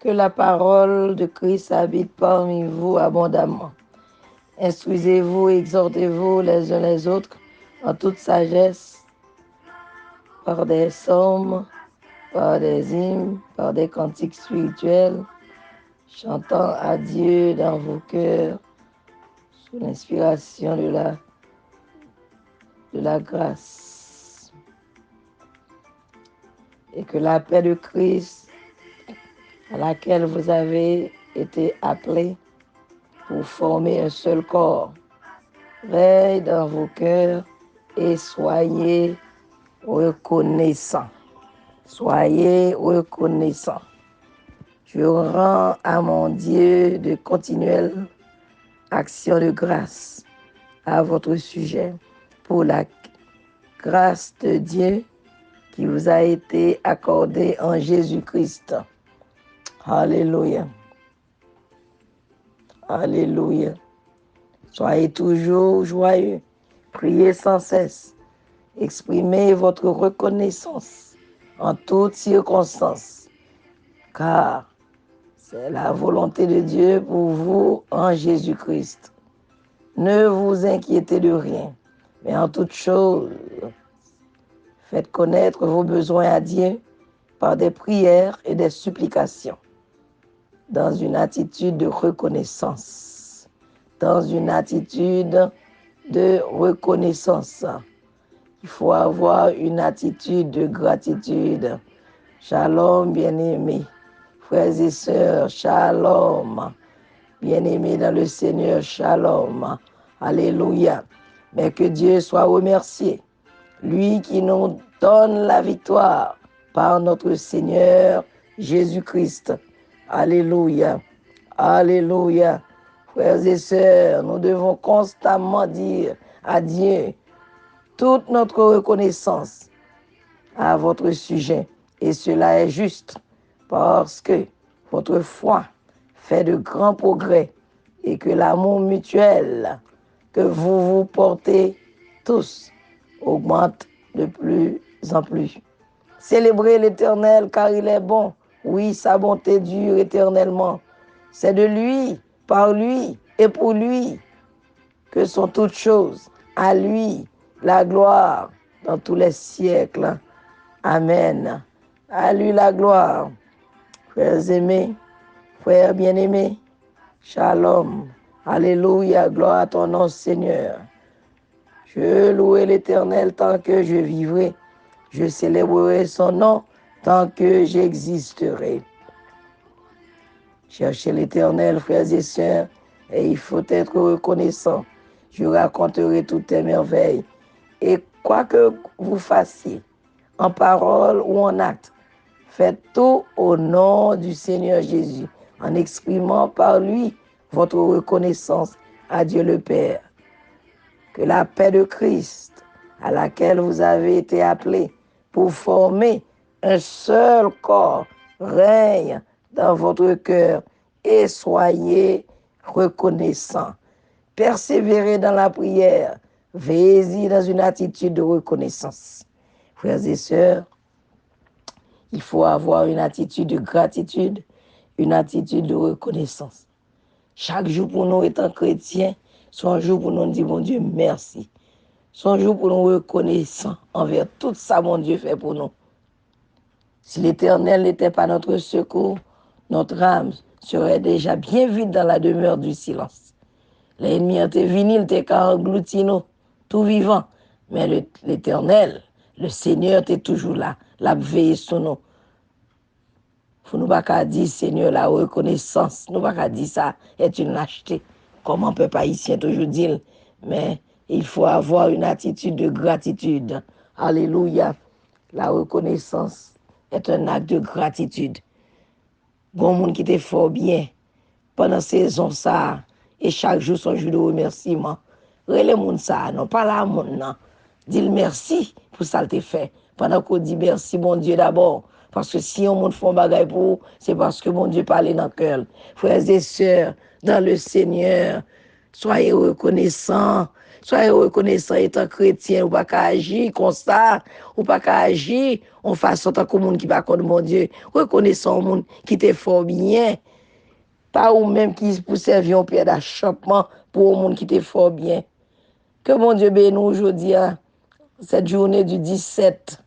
Que la parole de Christ habite parmi vous abondamment. Instruisez-vous et exhortez-vous les uns les autres en toute sagesse, par des psaumes, par des hymnes, par des cantiques spirituels, chantant à Dieu dans vos cœurs, sous l'inspiration de la grâce. Et que la paix de Christ, à laquelle vous avez été appelés pour former un seul corps, veille dans vos cœurs et soyez reconnaissants. Soyez reconnaissants. Je rends à mon Dieu de continuelles actions de grâce à votre sujet pour la grâce de Dieu qui vous a été accordée en Jésus-Christ. Alléluia. Alléluia. Soyez toujours joyeux. Priez sans cesse. Exprimez votre reconnaissance en toutes circonstances, car c'est la volonté de Dieu pour vous en Jésus-Christ. Ne vous inquiétez de rien, mais en toute chose, faites connaître vos besoins à Dieu par des prières et des supplications, dans une attitude de reconnaissance. Dans une attitude de reconnaissance. Il faut avoir une attitude de gratitude. Shalom, bien-aimés, frères et sœurs, shalom. Bien-aimés dans le Seigneur, shalom. Alléluia. Mais que Dieu soit remercié. Lui qui nous donne la victoire par notre Seigneur Jésus-Christ. Alléluia. Alléluia. Frères et sœurs, nous devons constamment dire à Dieu toute notre reconnaissance à votre sujet. Et cela est juste parce que votre foi fait de grands progrès et que l'amour mutuel que vous vous portez tous augmente de plus en plus. Célébrez l'Éternel car il est bon. Oui, sa bonté dure éternellement. C'est de lui, par lui et pour lui que sont toutes choses. À lui la gloire dans tous les siècles. Amen. À lui la gloire. Frères aimés, frères bien-aimés, shalom. Alléluia, gloire à ton nom, Seigneur. Je louerai l'Éternel tant que je vivrai. Je célébrerai son nom tant que j'existerai. Cherchez l'Éternel, frères et sœurs, et il faut être reconnaissant. Je raconterai toutes tes merveilles. Et quoi que vous fassiez, en parole ou en acte, faites tout au nom du Seigneur Jésus, en exprimant par lui votre reconnaissance à Dieu le Père. Que la paix de Christ, à laquelle vous avez été appelés pour former un seul corps, règne dans votre cœur et soyez reconnaissants. Persévérez dans la prière, veillez-y dans une attitude de reconnaissance. Frères et sœurs, il faut avoir une attitude de gratitude, une attitude de reconnaissance. Chaque jour pour nous étant chrétiens, soit un jour pour nous dire, bon Dieu, merci. Soit un jour pour nous reconnaissants envers tout ça, mon Dieu, fait pour nous. Si l'Éternel n'était pas notre secours, notre âme serait déjà bien vite dans la demeure du silence. L'ennemi était venu, il était englouti nous, tout vivant. Mais l'Éternel, le Seigneur, était toujours là, l'a veillé sur nous. Faut nous pas dire, Seigneur, la reconnaissance, nous pas dire ça est une lâcheté. Comment peut pas ici toujours dire, mais il faut avoir une attitude de gratitude. Alléluia. La reconnaissance est un acte de gratitude. Bon monde qui était fort bien pendant saison ça et chaque jour son jour de remerciement. Relais monde ça, non pas la monde non. Dis merci pour ça que tu fait. Pendant qu'on dit merci mon Dieu d'abord. Parce que si on monde fait un bagage pour vous, c'est parce que mon Dieu parle dans le cœur. Frères et sœurs, dans le Seigneur, soyez reconnaissants. Soyez reconnaissant étant chrétien, ou pas qu'à agir comme ça, ou pas qu'à agir en façon tant que monde qui va contre mon Dieu. Reconnaissant monde qui te fort bien. Pas ou même qui pour servir un pierre d'achoppement pour un monde qui te fort bien. Que mon Dieu bénisse aujourd'hui, cette journée du 17